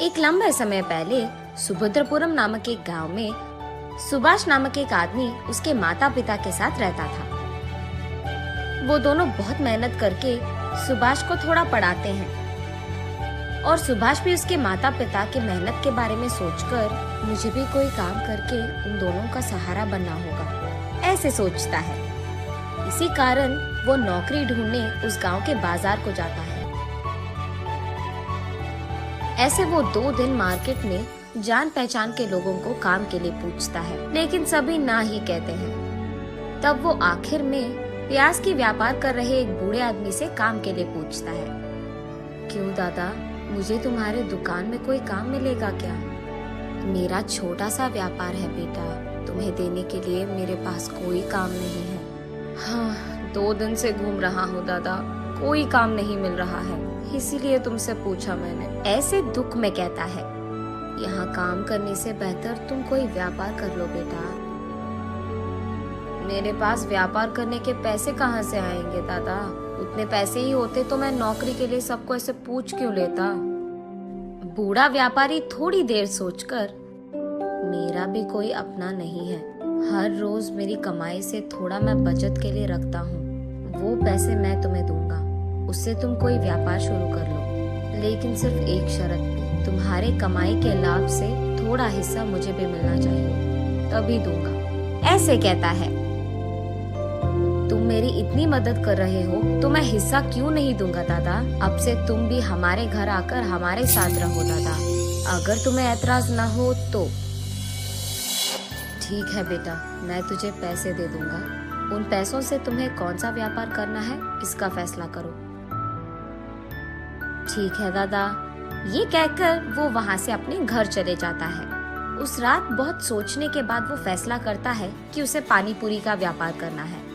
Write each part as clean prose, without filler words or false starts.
एक लंबे समय पहले सुभद्रपुरम नामक एक गांव में सुभाष नामक एक आदमी उसके माता पिता के साथ रहता था। वो दोनों बहुत मेहनत करके सुभाष को थोड़ा पढ़ाते हैं और सुभाष भी उसके माता पिता के मेहनत के बारे में सोचकर मुझे भी कोई काम करके उन दोनों का सहारा बनना होगा, ऐसे सोचता है। इसी कारण वो नौकरी ढूंढने उस गांव के बाजार को जाता है। ऐसे वो 2 दिन मार्केट में जान पहचान के लोगों को काम के लिए पूछता है, लेकिन सभी ना ही कहते हैं। तब वो आखिर में प्याज की व्यापार कर रहे एक बूढ़े आदमी से काम के लिए पूछता है। क्यों दादा, मुझे तुम्हारे दुकान में कोई काम मिलेगा क्या? मेरा छोटा सा व्यापार है बेटा, तुम्हें देने के लिए मेरे पास कोई काम नहीं है। हाँ, 2 दिन से घूम रहा हूँ दादा, कोई काम नहीं मिल रहा है, इसीलिए तुमसे पूछा मैंने, ऐसे दुख में कहता है। यहाँ काम करने से बेहतर तुम कोई व्यापार कर लो बेटा। मेरे पास व्यापार करने के पैसे कहाँ से आएंगे दादा? उतने पैसे ही होते तो मैं नौकरी के लिए सबको ऐसे पूछ क्यों लेता? बूढ़ा व्यापारी थोड़ी देर सोचकर, मेरा भी कोई अपना नहीं है, हर रोज मेरी कमाई से थोड़ा मैं बचत के लिए रखता हूँ, वो पैसे मैं तुम्हें दूंगा, उससे तुम कोई व्यापार शुरू कर लो, लेकिन सिर्फ एक शर्त पे, तुम्हारे कमाई के लाभ से थोड़ा हिस्सा मुझे भी मिलना चाहिए, तभी दूंगा, ऐसे कहता है। तुम मेरी इतनी मदद कर रहे हो तो मैं हिस्सा क्यों नहीं दूंगा दादा? अब से तुम भी हमारे घर आकर हमारे साथ रहो दादा, अगर तुम्हें ऐतराज ना हो तो। ठीक है बेटा, मैं तुझे पैसे दे दूंगा, उन पैसों से तुम्हें कौन सा व्यापार करना है इसका फैसला करो। ठीक है दादा, ये कहकर वो वहाँ से अपने घर चले जाता है। उस रात बहुत सोचने के बाद वो फैसला करता है कि उसे पानी पूरी का व्यापार करना है।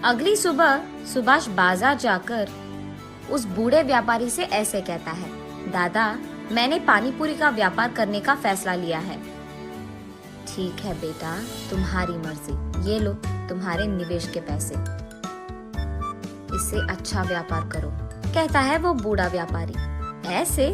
अगली सुबह सुभाष बाजार जाकर उस बूढ़े व्यापारी से ऐसे कहता है, दादा, मैंने पानी पूरी का व्यापार करने का फैसला लिया है। ठीक है बेटा, तुम्हारी मर्जी, ये लो तुम्हारे निवेश के पैसे, इससे अच्छा व्यापार करो, कहता है वो बूढ़ा व्यापारी। ऐसे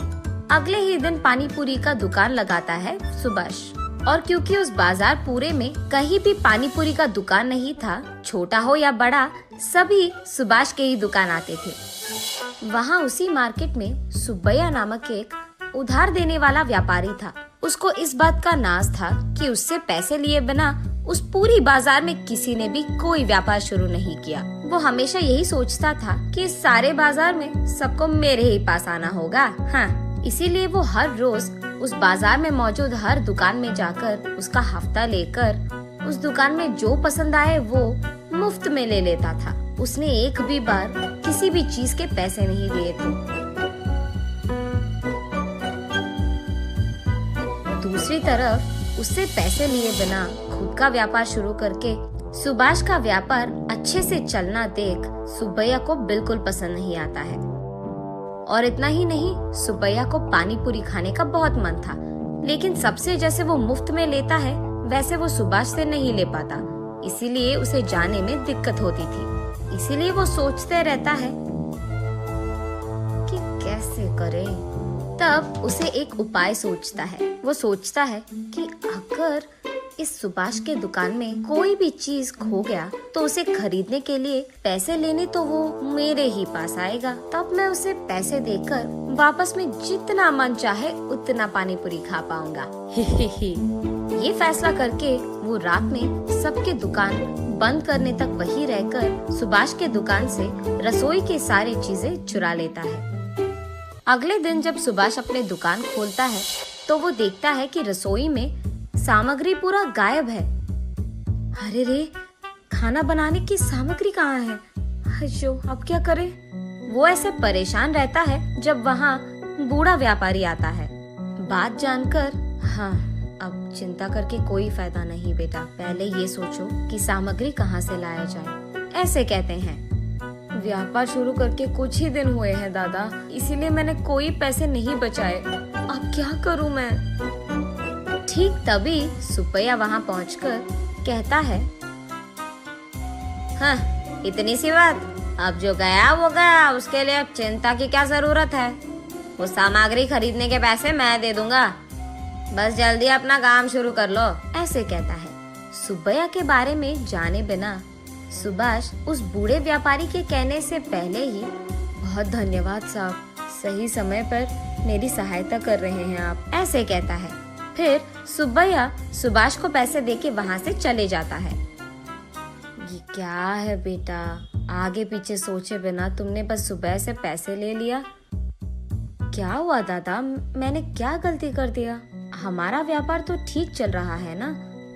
अगले ही दिन पानी पूरी का दुकान लगाता है सुभाष, और क्योंकि उस बाजार पूरे में कहीं भी पानी पूरी का दुकान नहीं था, छोटा हो या बड़ा, सभी सुभाष के ही दुकान आते थे। वहाँ उसी मार्केट में सुब्बैया नामक एक उधार देने वाला व्यापारी था। उसको इस बात का नाज था कि उससे पैसे लिए बिना उस पूरी बाजार में किसी ने भी कोई व्यापार शुरू नहीं किया। वो हमेशा यही सोचता था कि इस सारे बाजार में सबको मेरे ही पास आना होगा। हाँ, इसीलिए वो हर रोज उस बाजार में मौजूद हर दुकान में जाकर उसका हफ्ता लेकर उस दुकान में जो पसंद आए वो मुफ्त में ले लेता था। उसने एक भी बार किसी भी चीज के पैसे नहीं लिए थे। दूसरी तरफ उससे पैसे लिए बिना खुद का व्यापार शुरू करके सुभाष का व्यापार अच्छे से चलना देख सुब्बैया को बिल्कुल पसंद नहीं आता है। और इतना ही नहीं, सुब्बैया को पानी पूरी खाने का बहुत मन था, लेकिन सबसे जैसे वो मुफ्त में लेता है वैसे वो सुभाष से नहीं ले पाता, इसीलिए उसे जाने में दिक्कत होती थी। इसीलिए वो सोचते रहता है कि कैसे करे। तब उसे एक उपाय सोचता है। वो सोचता है कि अगर इस सुभाष के दुकान में कोई भी चीज खो गया तो उसे खरीदने के लिए पैसे लेने तो वो मेरे ही पास आएगा, तब मैं उसे पैसे देकर वापस में जितना मन चाहे उतना पानी पूरी खा पाऊंगा। ये फैसला करके वो रात में सबके दुकान बंद करने तक वही रहकर सुभाष के दुकान से रसोई की सारी चीजें चुरा लेता है। अगले दिन जब सुभाष अपने दुकान खोलता है तो वो देखता है कि रसोई में सामग्री पूरा गायब है। अरे रे, खाना बनाने की सामग्री कहाँ है? अयो, अब क्या करे? वो ऐसे परेशान रहता है जब वहाँ बूढ़ा व्यापारी आता है। बात जानकर, हाँ, अब चिंता करके कोई फायदा नहीं बेटा, पहले ये सोचो कि सामग्री कहाँ से लाया जाए, ऐसे कहते हैं। व्यापार शुरू करके कुछ ही दिन हुए हैं दादा, इसीलिए मैंने कोई पैसे नहीं बचाए, अब क्या करूँ मैं? ठीक तभी सुब्बैया वहाँ पहुँचकर कहता है, हाँ, इतनी सी बात, अब जो गया वो गया, उसके लिए अब चिंता की क्या जरूरत है? वो सामग्री खरीदने के पैसे मैं दे दूंगा, बस जल्दी अपना काम शुरू कर लो, ऐसे कहता है। सुब्बैया के बारे में जाने बिना सुभाष उस बूढ़े व्यापारी के कहने से पहले ही, बहुत धन्यवाद साहब, सही समय पर मेरी सहायता कर रहे हैं आप, ऐसे कहता है। फिर सुब्बैया सुभाष को पैसे देके वहाँ से चले जाता है। ये क्या है बेटा, आगे पीछे सोचे बिना तुमने बस सुबह से पैसे ले लिया। क्या हुआ दादा, मैंने क्या गलती कर दिया? हमारा व्यापार तो ठीक चल रहा है ना,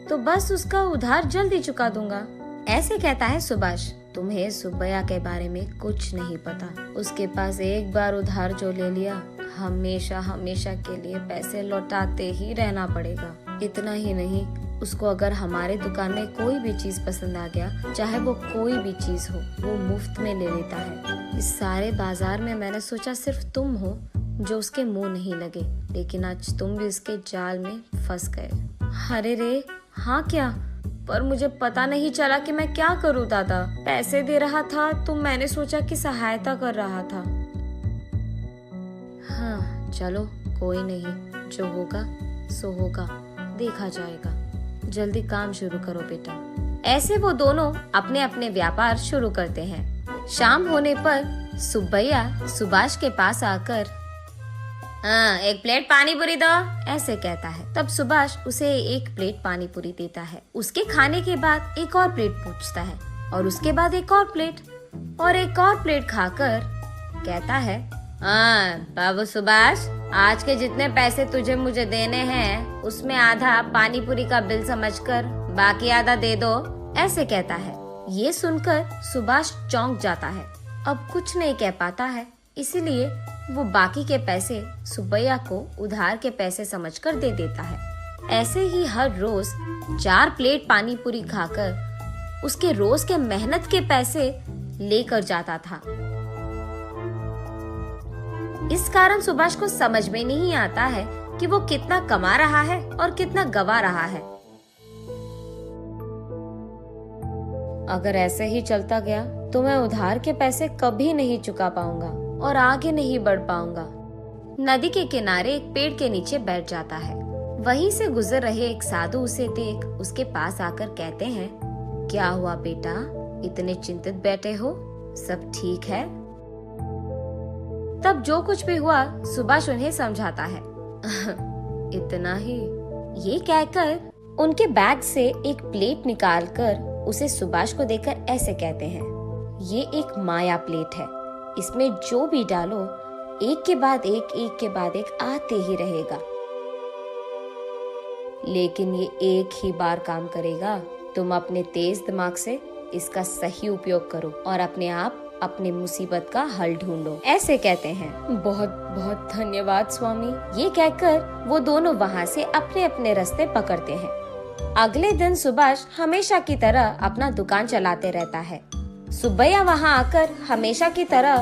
तो बस उसका उधार जल्दी चुका दूंगा, ऐसे कहता है सुभाष। तुम्हें सुब्बैया के बारे में कुछ नहीं पता। उसके पास एक बार उधार जो ले लिया, हमेशा हमेशा के लिए पैसे लौटाते ही रहना पड़ेगा। इतना ही नहीं, उसको अगर हमारे दुकान में कोई भी चीज पसंद आ गया, चाहे वो कोई भी चीज हो, वो मुफ्त में ले लेता है। इस सारे बाजार में मैंने सोचा सिर्फ तुम हो जो उसके मुंह नहीं लगे, लेकिन आज तुम भी उसके जाल में फंस गए। अरे रे, हाँ क्या? पर मुझे पता नहीं चला कि मैं क्या करूं दादा। पैसे दे रहा था तो मैंने सोचा कि सहायता कर रहा था। हाँ चलो कोई नहीं, जो होगा सो होगा, देखा जाएगा। जल्दी काम शुरू करो बेटा। ऐसे वो दोनों अपने अपने व्यापार शुरू करते हैं। शाम होने पर सुब्बैया सुभाष के पास आकर, हाँ एक प्लेट पानी पूरी दो, ऐसे कहता है। तब सुभाष उसे एक प्लेट पानी पूरी देता है। उसके खाने के बाद एक और प्लेट पूछता है और उसके बाद एक और प्लेट और एक और प्लेट खाकर कहता है, हाँ बाबू सुभाष, आज के जितने पैसे तुझे मुझे देने हैं उसमें आधा पानी पूरी का बिल समझकर बाकी आधा दे दो, ऐसे कहता है। ये सुनकर सुभाष चौंक जाता है, अब कुछ नहीं कह पाता है, इसीलिए वो बाकी के पैसे सुब्बैया को उधार के पैसे समझकर दे देता है। ऐसे ही हर रोज 4 प्लेट पानी पूरी खाकर उसके रोज के मेहनत के पैसे लेकर जाता था। इस कारण सुभाष को समझ में नहीं आता है कि वो कितना कमा रहा है और कितना गवा रहा है। अगर ऐसे ही चलता गया तो मैं उधार के पैसे कभी नहीं चुका पाऊंगा और आगे नहीं बढ़ पाऊंगा। नदी के किनारे एक पेड़ के नीचे बैठ जाता है। वहीं से गुजर रहे एक साधु उसे देख उसके पास आकर कहते हैं, क्या हुआ बेटा, इतने चिंतित बैठे हो, सब ठीक है? तब जो कुछ भी हुआ सुभाष उन्हें समझाता है। इतना ही, ये कहकर उनके बैग से एक प्लेट निकालकर उसे सुभाष को देकर ऐसे कहते हैं, ये एक माया प्लेट है, इसमें जो भी डालो एक के बाद एक आते ही रहेगा, लेकिन ये एक ही बार काम करेगा। तुम अपने तेज दिमाग से इसका सही उपयोग करो और अपने आप अपने मुसीबत का हल ढूंढो, ऐसे कहते हैं। बहुत बहुत धन्यवाद स्वामी, ये कहकर वो दोनों वहाँ से अपने अपने रास्ते पकड़ते हैं। अगले दिन सुभाष हमेशा की तरह अपना दुकान चलाते रहता है। सुब्बैया वहाँ आकर हमेशा की तरह,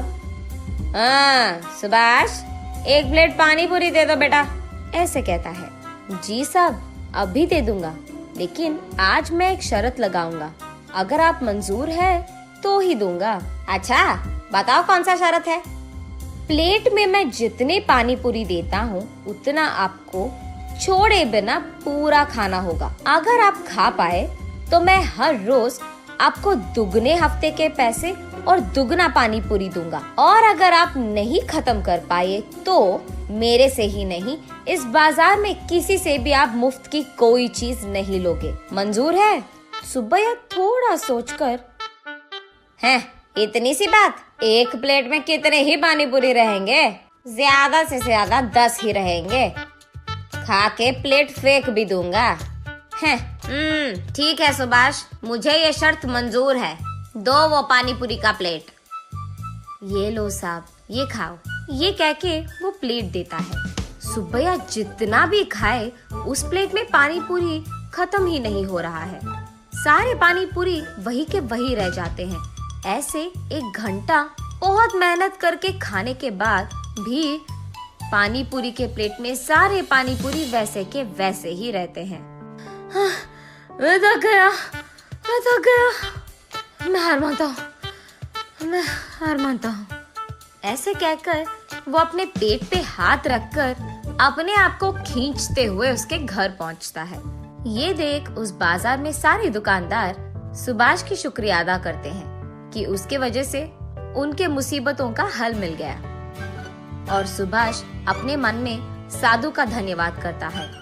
हाँ सुभाष, एक प्लेट पानी पूरी दे दो बेटा, ऐसे कहता है। जी साहब, अभी दे दूंगा, लेकिन आज मैं एक शर्त लगाऊंगा, अगर आप मंजूर है तो ही दूंगा। अच्छा बताओ कौन सा शर्त है? प्लेट में मैं जितने पानी पूरी देता हूँ उतना आपको छोड़े बिना पूरा खाना होगा। अगर आप खा पाए तो मैं हर रोज आपको दुगने हफ्ते के पैसे और दुगना पानी पूरी दूंगा, और अगर आप नहीं खत्म कर पाए तो मेरे से ही नहीं, इस बाजार में किसी से भी आप मुफ्त की कोई चीज नहीं लोगे। मंजूर है? सुब्बैया थोड़ा सोचकर, है इतनी सी बात, एक प्लेट में कितने ही पानी पूरी रहेंगे? ज्यादा से ज्यादा 10 ही रहेंगे, खा के प्लेट फेंक भी दूंगा। है ठीक है सुभाष, मुझे ये शर्त मंजूर है, दो वो पानी पूरी का प्लेट। ये लो साहब, ये खाओ, ये कह के वो प्लेट देता है। सुब्बैया जितना भी खाए उस प्लेट में पानी पूरी खत्म ही नहीं हो रहा है, सारे पानी पूरी वही के वही रह जाते हैं। ऐसे 1 घंटा बहुत मेहनत करके खाने के बाद भी पानी पूरी के प्लेट में सारे पानी पूरी वैसे के वैसे ही रहते हैं। मैं थक गया, मैं हार मानता हूँ, ऐसे कहकर वो अपने पेट पे हाथ रखकर अपने आप को खींचते हुए उसके घर पहुंचता है। ये देख उस बाजार में सारे दुकानदार सुभाष की शुक्रिया अदा करते हैं कि उसके वजह से उनके मुसीबतों का हल मिल गया। और सुभाष अपने मन में साधु का धन्यवाद करता है